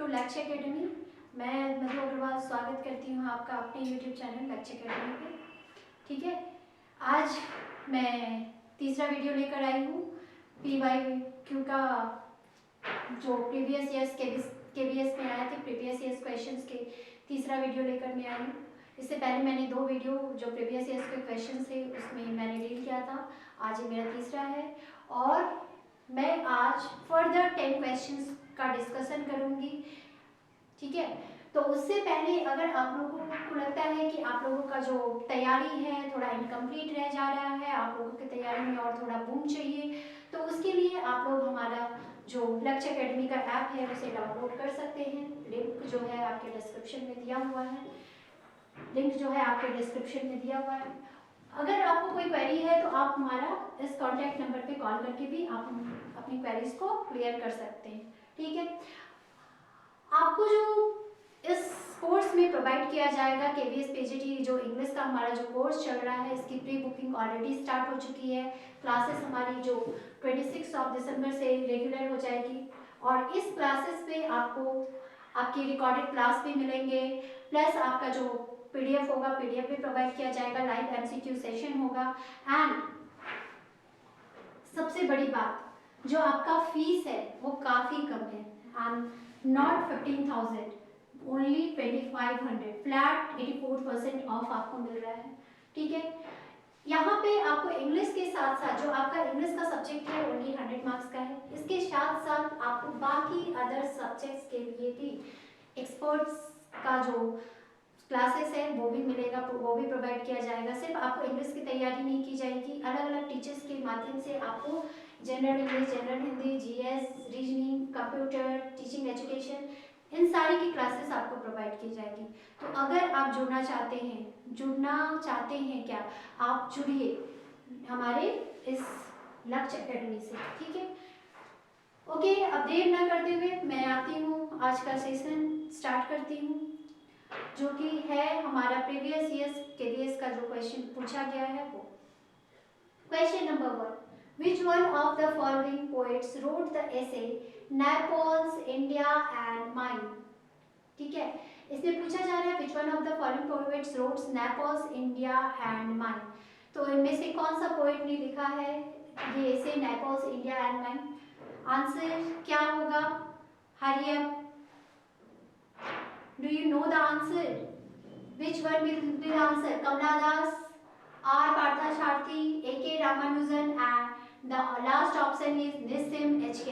लक्ष्य एकेडमी। मैं मधु अग्रवाल स्वागत करती हूँ आपका अपने यूट्यूब चैनल लक्ष्य एकेडमी पे। ठीक है, आज मैं तीसरा वीडियो लेकर आई हूँ PYQ का, जो प्रीवियस ईयर्स KVS में आया थे, प्रीवियस ईयर्स क्वेश्चंस के तीसरा वीडियो लेकर मैं आई हूँ। इससे पहले मैंने 2 वीडियो जो प्रीवियस ईयर्स के क्वेश्चन थे उसमें मैंने डील किया था। आज ये मेरा तीसरा है और मैं आज फर्दर 10 क्वेश्चंस का डिस्कशन करूंगी। ठीक है, तो उससे पहले अगर आप लोगों को लगता है कि आप लोगों का जो तैयारी है थोड़ा इनकम्प्लीट रह जा रहा है, आप लोगों की तैयारी में और थोड़ा बूम चाहिए, तो उसके लिए आप लोग हमारा जो लक्ष्य एकेडमी का ऐप है उसे डाउनलोड कर सकते हैं। लिंक जो है आपके डिस्क्रिप्शन में दिया हुआ है। अगर आपको कोई क्वेरी है तो आप हमारा इस कॉन्टैक्ट नंबर पे कॉल करके भी आप अपनी क्वेरीज को क्लियर कर सकते हैं। ठीक है, आपको जो इस कोर्स में प्रोवाइड किया जाएगा KVS PGT, जो इंग्लिश का हमारा जो कोर्स चल रहा है, इसकी प्री बुकिंग ऑलरेडी स्टार्ट हो चुकी है। क्लासेस हमारी जो 26 दिसंबर से रेगुलर हो जाएगी और इस क्लासेस पे आपको आपकी रिकॉर्डेड क्लास भी मिलेंगे, प्लस आपका जो PDF होगा, PDF भी प्रोवाइड किया जाएगा, लाइव MCQ सेशन होगा। एंड सबसे बड़ी बात, जो आपका फीस है वो काफ़ी कम है, and not 15,000, only 2500, flat 84% of आपको मिल रहा है। ठीक है, यहाँ पे आपको इंग्लिश के साथ साथ जो आपका इंग्लिश का सब्जेक्ट है ओनली 100 मार्क्स का है, इसके साथ साथ आपको बाकी अदर सब्जेक्ट्स के लिए भी एक्सपर्ट्स का जो क्लासेस है वो भी मिलेगा, वो भी प्रोवाइड किया जाएगा। सिर्फ आपको इंग्लिश की तैयारी नहीं की जाएगी, अलग अलग टीचर्स के माध्यम से आपको general English, general Hindi, GS, reasoning, computer, teaching education, इन सारी की क्लासेस आपको प्रोवाइड की जाएगी। तो अगर आप जुड़ना चाहते हैं क्या, आप जुड़िए हमारे इस लक्ष्य एकेडमी से। ठीक है, ओके, अब देर ना करते हुए मैं आती हूँ, आज का सेशन स्टार्ट करती हूँ, जो कि है हमारा प्रीवियस ईयर्स KVS का जो क्वेश्चन पूछा गया है वो। Question number 1, which one of the following poets wrote the essay Naples, India and Mine? ठीक है, इसमें पूछा जा रहा है which one of the following poets wrote Naples, India and Mine। तो इनमें से कौन सा पोएट ने लिखा है ये essay Naples, India and Mine? Answer क्या होगा? Hurry up, do you know the answer? Which one will be the answer? Kamala Das, R. Parthasarathi, A.K. Ramanujan, and the last option is Nissim HK.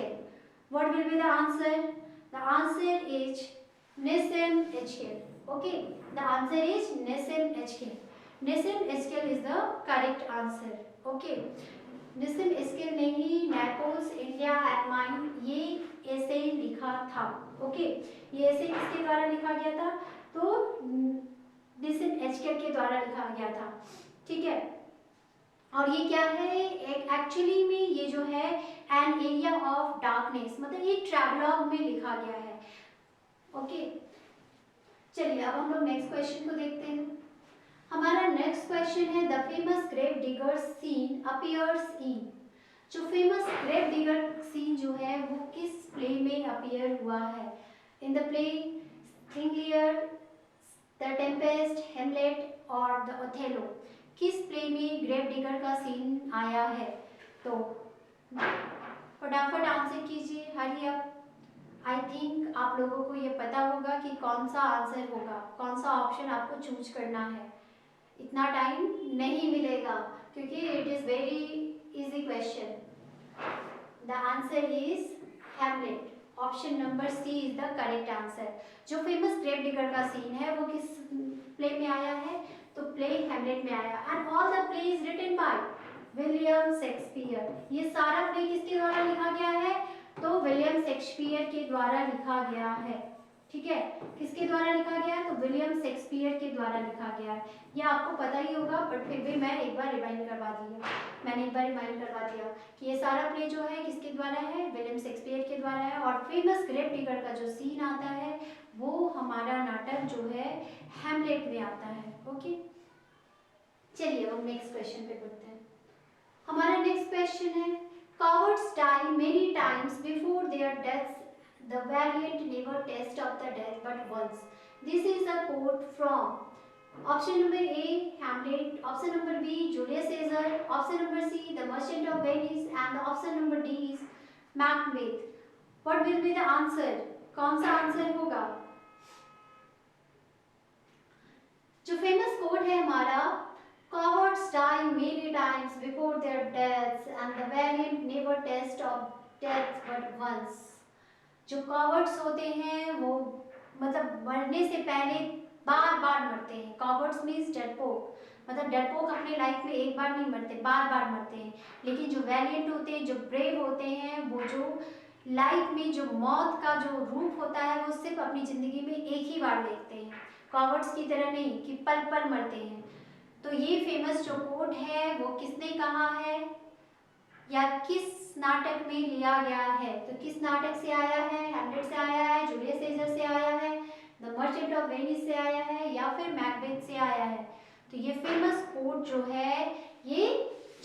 What will be the answer? The answer is Nissim HK. Okay, the answer is Nissim HK. Nissim HK is the correct answer. Okay, निसिम SQL ने ही नेपोल्स, India and mine ये ऐसे लिखा था। Okay, ये ऐसे किसके द्वारा लिखा गया था? तो निसिम एस्केल के द्वारा लिखा गया था। ठीक है, और ये क्या है, एक एक्चुअली में ये जो है एन एरिया ऑफ डार्कनेस, मतलब ये ट्रैवलॉग में लिखा गया है। ओके, चलिए अब हम लोग नेक्स्ट क्वेश्चन को देखते हैं। हमारा नेक्स्ट क्वेश्चन है the famous grave digger scene appears in. जो फेमस ग्रेव डिगर सीन जो है वो किस प्ले में अपीयर हुआ है? In the play King Lear, the Tempest, Hamlet और द ओथेलो। किस प्ले में ग्रेव डिगर का सीन आया है? तो फटाफट आंसर कीजिए, हरी अप। आई थिंक आप लोगों को ये पता होगा कि कौन सा आंसर होगा, कौन सा ऑप्शन आपको चूज करना है। इतना टाइम नहीं मिलेगा क्योंकि it is very easy question. The answer is Hamlet. Option number C is the correct answer. जो फेमस ग्रेव डिगर का सीन है वो किस प्ले में आया है? तो प्ले हैमलेट में आया। And all the play is written by William Shakespeare. ये सारा प्ले किसके द्वारा लिखा गया है? तो विलियम शेक्सपियर के द्वारा लिखा गया है। ठीक है, किसके द्वारा लिखा गया है? तो विलियम शेक्सपियर के द्वारा लिखा गया है। ये आपको पता ही होगा, बट फिर भी मैं एक बार रिमाइंड करवा दिया कि ये सारा प्ले जो है किसके द्वारा है? विलियम शेक्सपियर के द्वारा है। और फेमस ग्रेव डिगर का जो सीन आता है वो हमारा नाटक जो है हैमलेट में आता है। ओके, चलिए हम नेक्स्ट क्वेश्चन पे बढ़ते हैं। हमारा नेक्स्ट क्वेश्चन है cowards die many times before their The valiant never taste of the death but once. This is a quote from option number A, Hamlet, option number B, Julius Caesar, option number C, The Merchant of Venice, and the option number D is Macbeth. What will be the answer? कौन सा answer होगा? जो famous quote है हमारा, cowards die many times before their deaths and the valiant never taste of death but once. जो cowards होते हैं वो मतलब मरने से पहले बार बार मरते हैं. कॉवर्ड्स मीन्स डरपोक, मतलब डरपोक अपने लाइफ में एक बार नहीं मरते, बार बार मरते हैं. लेकिन जो वैलियंट होते हैं, जो ब्रेव होते हैं, वो जो लाइफ में जो मौत का जो रूप होता है वो सिर्फ अपनी जिंदगी में एक ही बार देखते हैं. कॉवर्ड्स की तरह नहीं कि पल पल मरते हैं. तो ये फेमस जो कोट है वो किसने कहा है या किस नाटक में लिया गया है? तो किस नाटक से आया है? हैमलेट से आया है, जूलियस सीजर से आया है, द मर्चेंट ऑफ वेनिस से आया है या फिर मैकबेथ से आया है? तो ये फेमस कोट जो है ये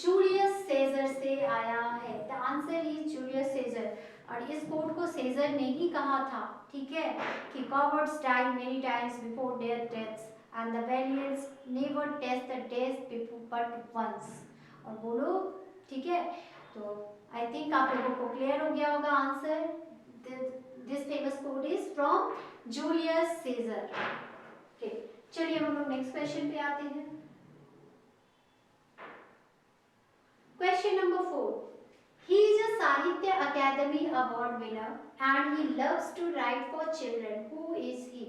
जूलियस सीजर से आया है. The answer is Julius Caesar. और इस कोट को सीजर ने ही कहा था, ठीक है, कि cowards die many times before their deaths and the valiants never taste the death but once. और बोलो, ठीक है. तो आई थिंक आप लोगों को क्लियर हो गया होगा answer. This famous quote is from Julius Caesar. Okay, चलिए हम लोग नेक्स्ट क्वेश्चन पे आते हैं. Question number 4. He is a Sahitya Academy Award winner and he loves to write for children. Who is he?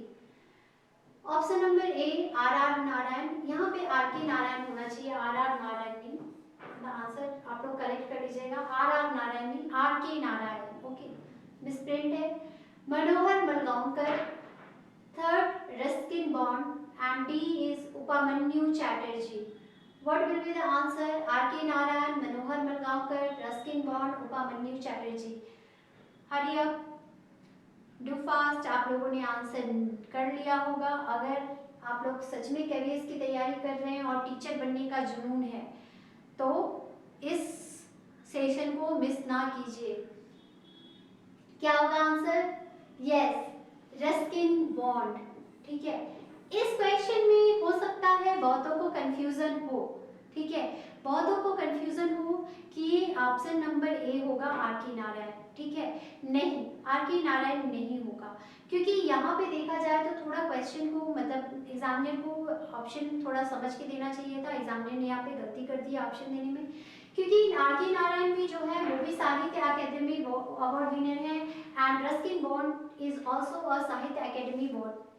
Option number A R Narayan. यहाँ पे are K Narayan होना चाहिए, आर नारायण नहीं. आंसर आप लोग करेक्ट कर लीजिएगा. आर नारायण नहीं, are K Narayan. Okay, misprint है. Manohar Malgaonkar, third Ruskin Bond and D is Upamanyu Chatterjee. What will be the answer? R K Narayan, Manohar Malgaonkar, Ruskin Bond, Upamanyu Chatterjee. Hurry up, do fast. आप लोगों ने आंसर कर लिया होगा. अगर आप लोग सच में कैरियर्स की तैयारी कर रहे हैं और टीचर बनने का जुनून है तो इस सेशन को मिस ना कीजिए. क्या होगा आंसर? Yes, Ruskin bond. ठीक है. इस क्वेश्चन में हो सकता है बहुतों को कंफ्यूजन हो, ठीक है, बहुतों को कंफ्यूजन हो कि ऑप्शन नंबर ए होगा आर के नारायण. ठीक है, नहीं, आर के नारायण नहीं होगा, क्योंकि यहाँ पे देखा जाए तो थोड़ा क्वेश्चन को मतलब एग्जामिनर को ऑप्शन थोड़ा समझ के देना चाहिए था. एग्जामिनर ने यहाँ पे गलती कर दी ऑप्शन देने में, क्योंकि आर के नारायण भी जो है वो भी साहित्य अकेडमी अवार्ड विनर है and Ruskin Bond is also a Sahitya Akademi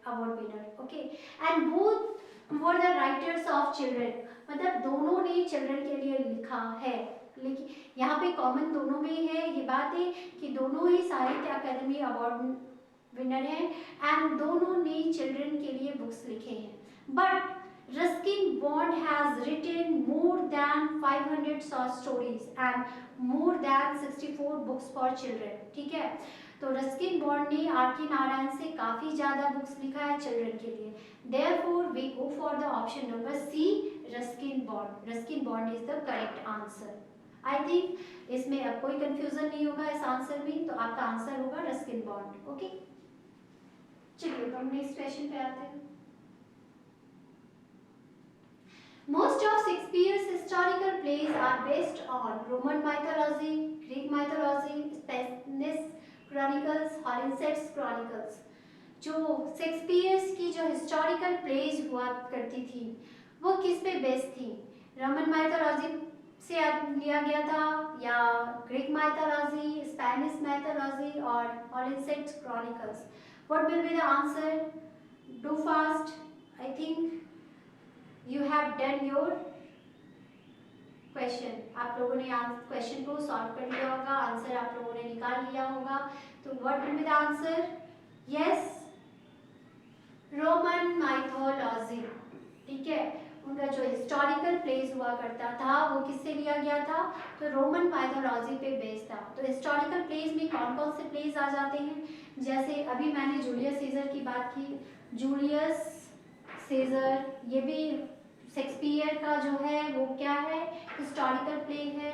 award winner. Okay, and both were the writers of children, मतलब दोनों ने चिल्ड्रन के लिए लिखा है. लेकिन यहाँ पे कॉमन दोनों में है ये बात है कि दोनों ही साहित्य अकेडमी अवार्ड विनर हैं एंड दोनों ने चिल्ड्रन के लिए बुक्स लिखे हैं. But Ruskin Bond has written more than 500 short stories and more than 64 books for children. ठीक है, तो रस्किन बॉन्ड ने आर के नारायण से काफी ज्यादा बुक्स लिखा है चिल्ड्रन के लिए. Therefore we go for the option number C, Ruskin bond. Ruskin bond is the correct answer. I think इसमें अब कोई कंफ्यूजन नहीं होगा इस आंसर में, तो आपका आंसर होगा रस्किन बॉन्ड. ओके, चलिए हम नेक्स्ट क्वेश्चन पे आते हैं. Most of Shakespeare's historical plays are based on Roman mythology, Greek mythology, Spanish chronicles, Holinshed's chronicles. जो शेक्सपियर की जो हिस्टोरिकल प्लेज हुआ करती थी वो किस पे बेस्ड थी? रोमन माइथोलॉजी से लिया गया था या ग्रीक माइथोलॉजी, स्पेनिश माइथोलॉजी और Holinshed's Chronicles? What will be the answer? Do fast. I think you have done your question. आप लोगों ने क्वेश्चन को सॉल्व कर लिया होगा, आंसर आप लोगों ने निकाल लिया होगा. तो what will be the answer? Yes, Roman mythology. ठीक है, उनका जो हिस्टोरिकल प्लेस हुआ करता था वो किससे लिया गया था? तो रोमन माइथोलॉजी पे बेस्ड था. तो हिस्टोरिकल प्लेस में कौन कौन से प्लेस आ जाते हैं? जैसे अभी मैंने जूलियस सीजर की बात की. जूलियस सीजर ये भी शेक्सपियर का जो है वो क्या है? हिस्टोरिकल प्ले है.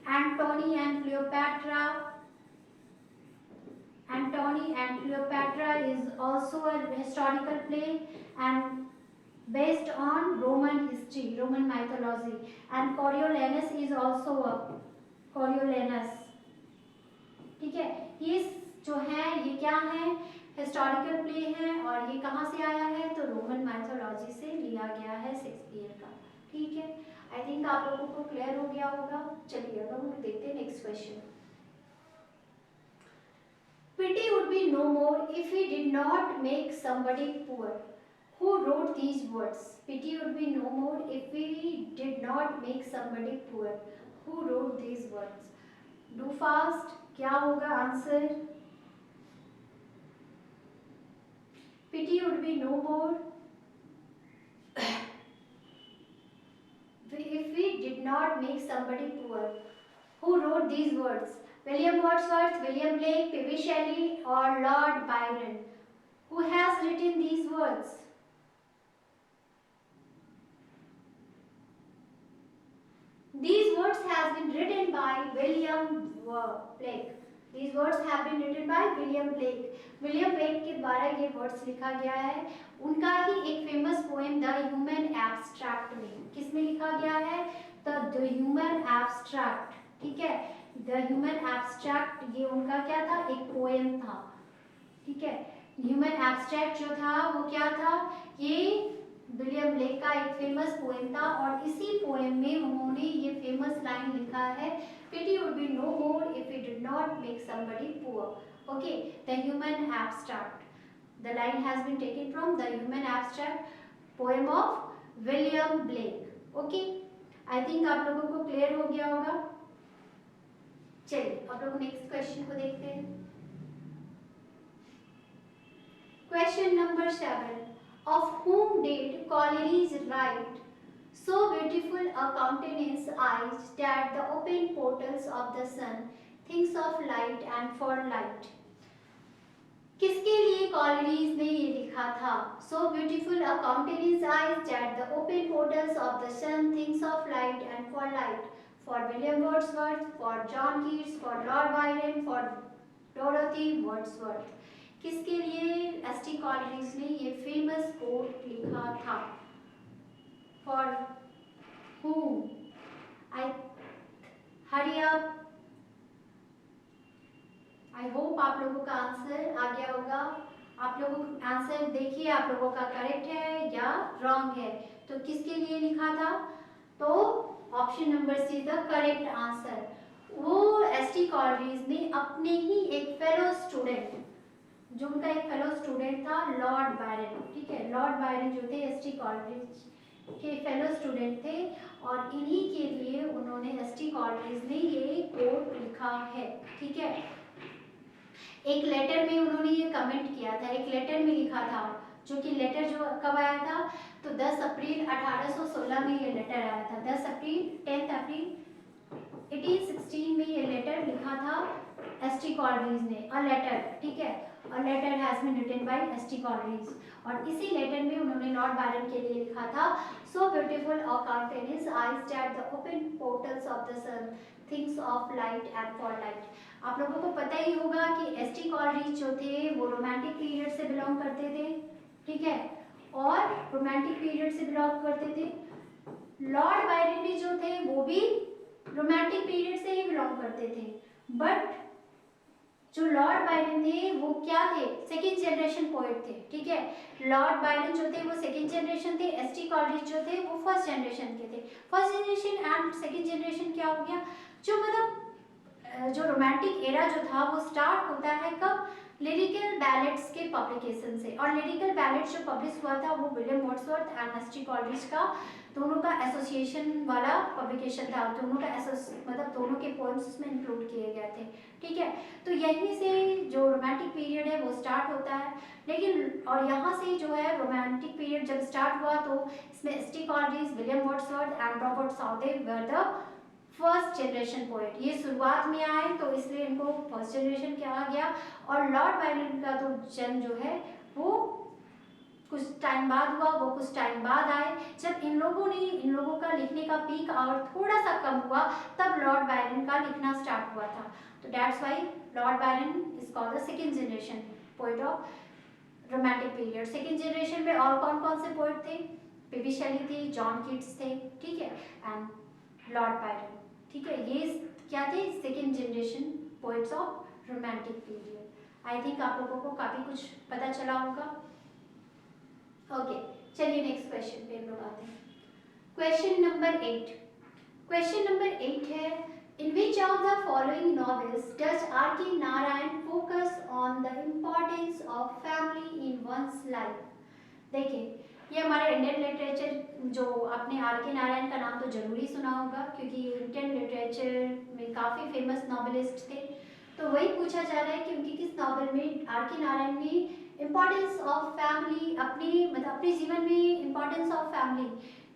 Antony and Cleopatra, Antony and Cleopatra is also a historical play and based on Roman history, Roman mythology, and Coriolanus is also a Coriolanus. ठीक है, ये जो है ये क्या है, हिस्टोरिकल प्ले है और ये कहाँ से आया है, तो रोमन माइथोलॉजी से लिया गया है शेक्सपियर का। ठीक है, आई थिंक आप लोगों को क्लियर हो गया होगा। चलिए अब हम देखते हैं next question. Pity would be no more if we did not make somebody poor. Who wrote these words? Pity would be no more if we did not make somebody poor. Who wrote these words? Do fast. क्या होगा answer? Pity would be no more if we did not make somebody poor. Who wrote these words? William Wordsworth, William Blake, P.B. Shelley, or Lord Byron? Who has written these words? These words have been written by William Blake. These words have been written by William Blake. William Blake के द्वारा ये words लिखा गया है। उनका ही एक famous poem the human abstract में, किसमें लिखा गया है? The human abstract. ठीक है, द ह्यूमन एब्स्ट्रैक्ट ये उनका क्या था, एक पोएम था। ठीक है, ह्यूमन एब्स्ट्रैक्ट जो था वो क्या था, ये विलियम ब्लेक का एक फेमस पोएम था और इसी पोएम में उन्होंने ये फेमस लाइन लिखा है, pity would be no more if we did not make somebody poor. Okay, the human abstract. The line has been taken from the human abstract poem of William Blake. Okay, I think आप लोगों को clear हो गया होगा। चलिए आप लोग next question को देखते हैं। Question number 7, of whom did Coleridge write, so beautiful a countenance eyes that the open portals of the sun thinks of light and for light? किसके लिए कॉलरीज ने ये लिखा था? So beautiful a countenance eyes that the open portals of the sun thinks of light and for light. For William Wordsworth, for John Keats, for Lord Byron, for Dorothy Wordsworth. किसके लिए ST. Coleridge ने ये famous quote लिखा था? For whom? I hurry up. I hope आप लोगों का answer आ गया होगा। आप लोगों का आंसर देखिए, आप लोगों का करेक्ट है या रॉन्ग है। तो किसके लिए लिखा था? तो option number see the correct answer. वो एस.टी. कॉलरीज ने अपने ही एक फेलो स्टूडेंट, जो उनका एक फेलो स्टूडेंट था लॉर्ड बायरन। ठीक है, लॉर्ड बायरन जो थे एस.टी. कॉलरीज के फेलो स्टूडेंट थे और इन्हीं के लिए उन्होंने एस.टी. कॉलरीज ने ये कोट लिखा है। ठीक है, एक लेटर में उन्होंने ये कमेंट किया था, एक लेटर में लिखा था, जो कि लेटर जो कब आया था, तो 10 अप्रैल 1816 में ये लेटर आया था। 10 अप्रैल 10 अप्रैल 1816 में ये लेटर लिखा था एस.टी. कॉलरीज ने, अ लेटर। ठीक है, a letter has been written by S T. Coleridge और इसी लेटर में उन्होंने लॉर्ड बायरन के लिए लिखा था, so beautiful a countenance eyes that the open portals of the sun things of light and for light. आप लोगों को पता ही होगा कि एस.टी. कॉलरीज जो थे वो रोमांटिक पीरियड से बिलोंग करते थे। ठीक है, और रोमांटिक पीरियड से बिलोंग करते थे। लॉर्ड बायरन भी जो थे वो भी रोमांटिक पीरियड से ही बिलोंग करते थे, बट जो लॉर्ड बायरन थे वो क्या थे, सेकेंड जनरेशन पोएट थे। ठीक है, लॉर्ड बायरन जो थे वो सेकेंड जनरेशन थे, एस.टी. कॉलरीज जो थे वो फर्स्ट जनरेशन के थे। First generation and second generation क्या हो गया, जो मतलब जो रोमांटिक एरा जो था वो स्टार्ट होता है कब, लिरिकल बैलेट्स के पब्लिकेशन से। और लिरिकल बैलेट्स जो पब्लिश हुआ था वो William Wordsworth and ST. Coleridge का दोनों का एसोसिएशन वाला पब्लिकेशन था। दोनों का मतलब दोनों के पोएम्स उसमें इंक्लूड किए गए थे। ठीक है, तो यहीं से जो रोमांटिक पीरियड है वो स्टार्ट होता है। लेकिन और यहाँ से जो है रोमांटिक पीरियड जब स्टार्ट हुआ तो इसमें ST. Coleridge, William Wordsworth and Robert Southey were the first generation poet. ये शुरुआत में आए तो इसलिए इनको फर्स्ट जनरेशन कहा गया। और लॉर्ड बायरन का तो जन्म जो है वो कुछ टाइम बाद हुआ, वो कुछ टाइम बाद आए। जब इन लोगों का लिखने का पीक और थोड़ा सा कम हुआ तब लॉर्ड बायरन का लिखना स्टार्ट हुआ था। तो that's why lord Byron is called the second generation poet of romantic period. Second generation में और कौन कौन से पोएट थे? पीबी शेली थी, जॉन कीट्स थे, ठीक है, एंड लॉर्ड बायरन, ठीक है। ये क्या थे? Second generation poets of romantic period. I think आप लोगों को काफी कुछ पता चला होगा। ओके, चलिए नेक्स्ट क्वेश्चन पे हम लोग आते हैं। Question number 8। क्वेश्चन नंबर 8 है, in which of the following novels does R.K. Narayan focus on the importance of family in one's life? देखिए, ये हमारा इंडियन लिटरेचर, जो आपने आर के नारायण का नाम तो जरूर ही सुना होगा क्योंकि इंडियन लिटरेचर में काफ़ी फेमस नॉवेलिस्ट थे। तो वही पूछा जा रहा है कि उनकी किस नॉवेल में आर के नारायण ने इम्पोर्टेंस ऑफ फैमिली, अपने जीवन में इम्पोर्टेंस ऑफ फैमिली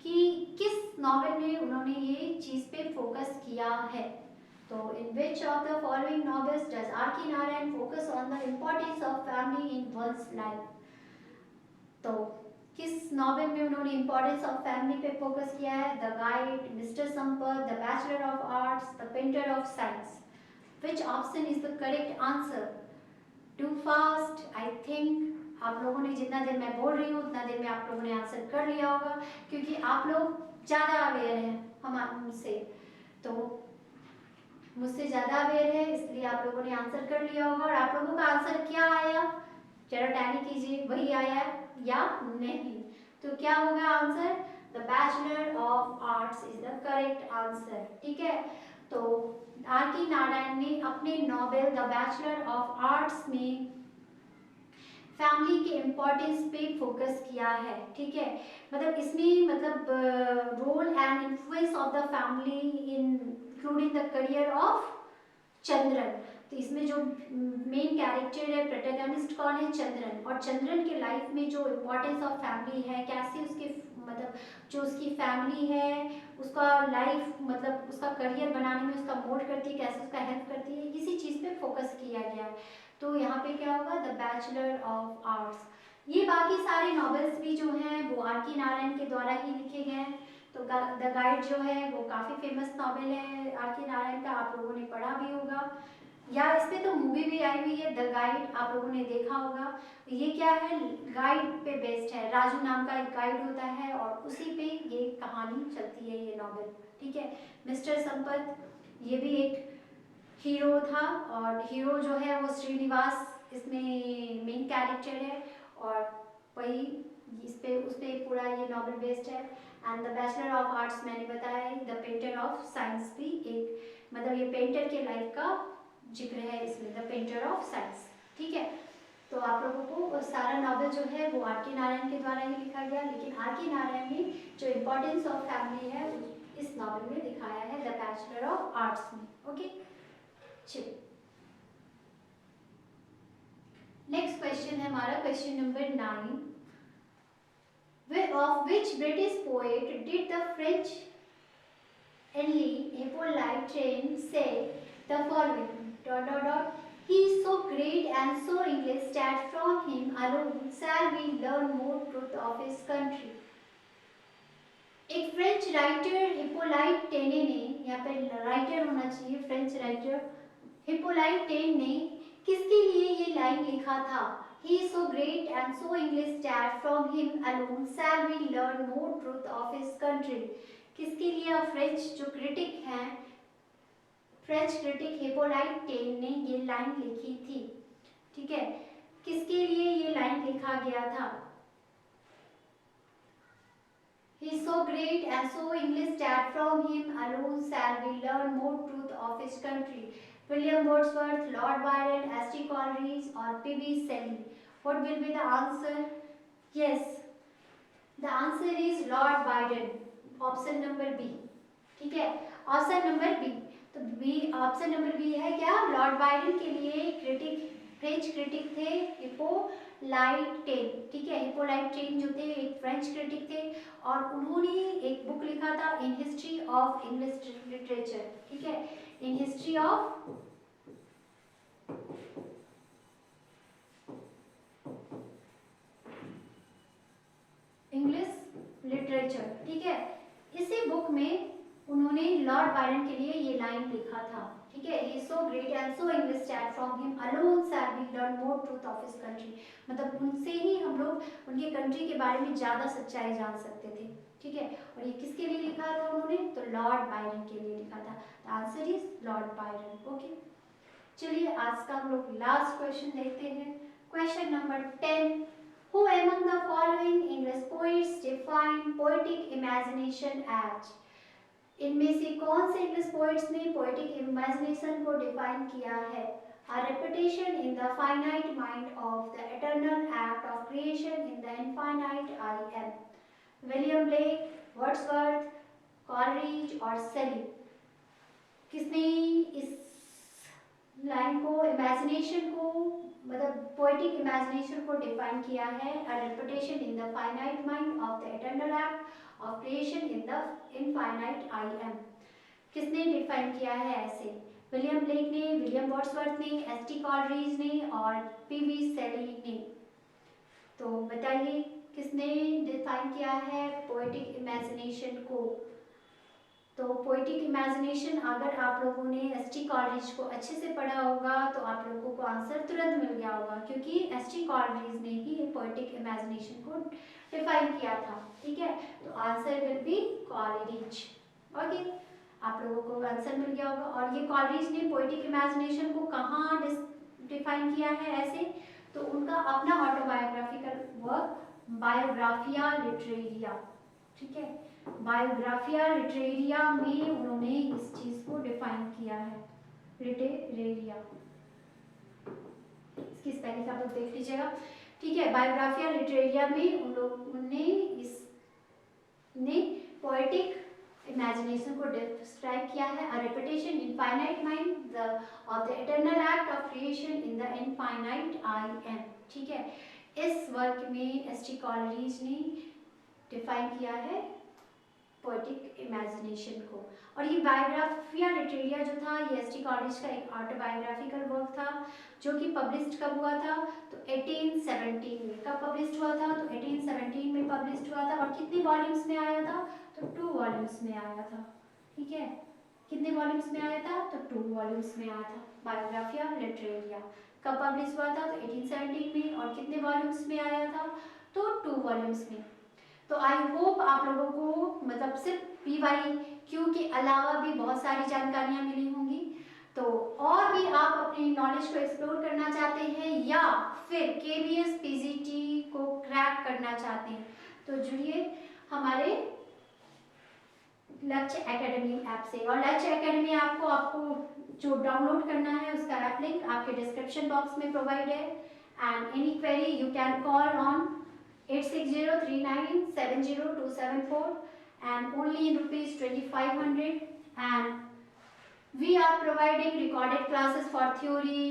कि किस नॉवेल में उन्होंने ये चीज़ पे फोकस किया है। तो in which of the following novels does R K Narayan focus on the importance of family in one's life? तो किस नॉवेल में उन्होंने इम्पोर्टेंस ऑफ फैमिली पे फोकस किया है? The Guide, mister Sampath, the bachelor of Arts, the Painter of Science. Which option is the correct answer? Too fast, I think आप लोगों ने जितना देर मैं बोल रही हूँ उतना देर में आप लोगों ने आंसर कर लिया होगा क्योंकि आप लोग ज़्यादा अवेयर हैं मुझसे, तो मुझसे ज़्यादा अवेयर है इसलिए आप लोगों ने आंसर कर लिया होगा। और आप लोगों का आंसर क्या आया जरा टैली कीजिए, वही आया या नहीं? तो क्या होगा answer? The bachelor of arts is the correct answer, ठीक है। तो आर के नारायण ने अपने novel the bachelor of arts में फैमिली के इम्पोर्टेंस पे फोकस किया है, ठीक है। मतलब इसमें role and influence of the family including the career of Chandran. तो इसमें जो मेन कैरेक्टर है, प्रोटैगनिस्ट कौन है? चंद्रन। और चंद्रन के लाइफ में जो इम्पोर्टेंस ऑफ फैमिली है, कैसे उसके जो उसकी फैमिली है उसका लाइफ उसका करियर बनाने में उसका मोल्ड करती है, कैसे उसका हेल्प करती है, इसी चीज़ पे फोकस किया गया है। तो यहाँ पे क्या होगा? The bachelor of arts. ये बाकी सारे नॉवेल्स भी जो हैं वो आर के नारायण के द्वारा ही लिखे गए हैं। तो द गाइड जो है वो काफ़ी फेमस नॉवेल है आर के नारायण का, आप लोगों ने पढ़ा भी होगा या इस पे तो मूवी भी आई हुई है, द गाइड, आप लोगों ने देखा होगा। ये क्या है? गाइड पे बेस्ड है, राजू नाम का एक गाइड होता है और उसी पे ये कहानी चलती है, ये नॉवेल, ठीक है। मिस्टर संपत, ये भी एक हीरो था और हीरो जो है वो श्रीनिवास इसमें मेन कैरेक्टर है और वही उस पे पूरा ये नॉवेल बेस्ड है। And the bachelor of arts मैंने बताया, द पेंटर ऑफ साइंस भी एक ये पेंटर के लाइफ का जिक्र है इसमें, द पेंटर ऑफ साइंस, ठीक है। तो आप लोगों को सारा नॉवेल जो है वो आर के नारायण के द्वारा ही लिखा गया, लेकिन आर के नारायण ने जो इम्पोर्टेंस ऑफ फैमिली है इस नॉवेल में दिखाया है द बैचलर ऑफ आर्ट्स में, ओके। चलिए नेक्स्ट क्वेश्चन है हमारा question number 9। Of which British poet did the French Henri Hippolyte say the following: ... He is so great and so English that from him alone shall we learn more truth of his country. एक French writer हिपोलाइट टेने ने, यहाँ पे writer होना चाहिए, French writer हिपोलाइट ten ने किसके लिए ये लाइन लिखा था? He is so great and so English that from him alone shall we learn more truth of his country. किसके लिए? फ्रेंच जो क्रिटिक हैं, फ्रेंच क्रिटिक हिपोलाइट टेन ने ये लाइन लिखी थी, ठीक है। किसके लिए ये लाइन लिखा गया था? He is so great and so English that from him alone shall we learn more truth of his country. William Wordsworth, Lord Byron, S.T. Coleridge or P.B. Shelley. What will be the answer? Yes, the answer is Lord Byron. Option number B, ठीक है। Option number B, तो B option number B है क्या? Lord Byron के लिए critic, French critic थे हिपोलाइट ten, ठीक है। हिपोलाइट टेन जो थे एक फ्रेंच क्रिटिक थे और उन्होंने एक बुक लिखा था in history of English literature, ठीक है, in history of English literature, ठीक है। इसी बुक में उन्होंने लॉर्ड बायरन के लिए ये लाइन लिखा था, ठीक है, he so great and so English that from him alone shall we learn more truth of his country, मतलब उनसे ही हम लोग उनके कंट्री के बारे में ज़्यादा सच्चाई जान सकते थे, ठीक है। और ये किसके लिए लिखा था उन्होंने, तो लॉर्ड बायरन के लिए लिखा था। The answer is Lord Byron. Okay, चलिए आज का हम लोग लास्ट क्वेश्चन देखते हैं। Question number 10, Who among the following English poets define poetic imagination as? इनमें से कौन से इंग्लिश पोइट्स ने पोएटिक इमेजिनेशन को डिफाइन किया है? A repetition in the finite mind of the eternal act of creation in the infinite I am. William Blake, Wordsworth, Coleridge और सेली। किसने इस लाइन को, इमेजिनेशन को, मतलब पोएटिक इमेजिनेशन को डिफाइन किया है? अ reputation in the finite mind of the eternal act of creation in the infinite I am. किसने डिफाइन किया है ऐसे? विलियम ब्लेक ने, विलियम वर्ड्सवर्थ ने, एस टी कॉलरिज ने और पी.वी. सेली ने। तो बताइए किसने डिफाइन किया है पोएटिक इमेजिनेशन को? तो पोएटिक इमेजिनेशन अगर आप लोगों ने एस टी कॉलरिज को अच्छे से पढ़ा होगा तो आप लोगों को आंसर तुरंत मिल गया होगा, क्योंकि एस टी कॉलरिज ने ही पोएटिक इमेजिनेशन को डिफाइन किया था, ठीक है। तो answer will be Coleridge. Okay, आप लोगों को आंसर मिल गया होगा। और ये कॉलरिज ने पोएटिक इमेजिनेशन को कहाँ डिफाइन किया है ऐसे? तो उनका अपना ऑटोबायोग्राफिकल वर्क बायोग्राफिया लिटरेरिया, ठीक है, बायोग्राफिया लिटरेरिया में उन्होंने इस चीज को डिफाइन किया है, लिटरेरिया। इसकी स्पेलिंग आप लोग देख लीजिएगा, ठीक है। बायोग्राफिया लिटरेरिया में उन लोगों ने इस ने पोएटिक इमेजिनेशन को डिस्क्राइब किया है। अ reputation in finite mind of the eternal act of creation in the infinite I am, ठीक है। इस वर्क में एस टी कॉलरिज ने डिफाइन किया है पोएटिक इमेजिनेशन को। और ये बायोग्राफिया लिटरेरिया जो था ये एस टी कॉलरिज का एक ऑटोबायोग्राफिकल वर्क था, जो कि पब्लिश्ड कब हुआ था? तो 1817 में। कब पब्लिश्ड हुआ था? तो 1817 में पब्लिश्ड हुआ था। और कितने वॉल्यूम्स में आया था? तो 2 वॉल्यूम्स में आया था, ठीक है। कितने वॉल्यूम्स में आया था? तो 2 वॉल्यूम्स में आया था बायोग्राफिया लिटरेरिया। कब पब्लिश हुआ था? तो 1817 में। और कितने वॉल्यूम्स में आया था? तो 2 वॉल्यूम्स में। तो आई होप आप लोगों को मतलब सिर्फ PYQ के अलावा भी बहुत सारी जानकारियां मिली होंगी। तो और भी आप अपनी नॉलेज को एक्सप्लोर करना चाहते हैं या फिर KBS PGT को क्रैक करना चाहते हैं तो जुड़िए हमारे लक्ष्य एकेडमी ऐप से। और लक्ष्य एकेडमी ऐप को आपको जो डाउनलोड करना है उसका ऐप लिंक आपके डिस्क्रिप्शन बॉक्स में प्रोवाइड है। And any query you can call on 8603970274 and only in ₹2500, and we are providing recorded classes for theory,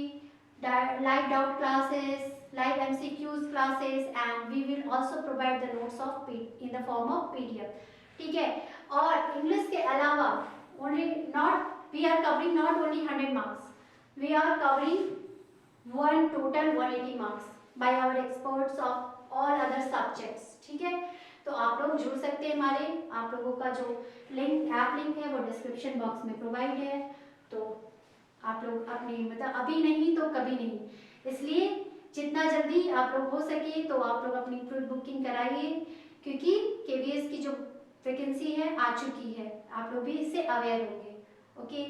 live doubt classes, live MCQs classes, and we will also provide the notes of in the form of PDF, ठीक है। और English के अलावा only not we are covering not only 100 marks, we are covering one total 180 marks by our experts of all other subjects, ठीक है। तो आप लोग जुड़ सकते हैं हमारे, आप लोगों का जो लिंक ऐप लिंक है वो डिस्क्रिप्शन बॉक्स में प्रोवाइड है। तो आप लोग अपने मतलब अभी नहीं तो कभी नहीं, इसलिए जितना जल्दी आप लोग हो सके तो आप लोग अपनी प्री बुकिंग कराइए, क्योंकि KBS की जो वैकेंसी है आ चुकी है, आप लोग भी इससे अवेयर होंगे। ओके।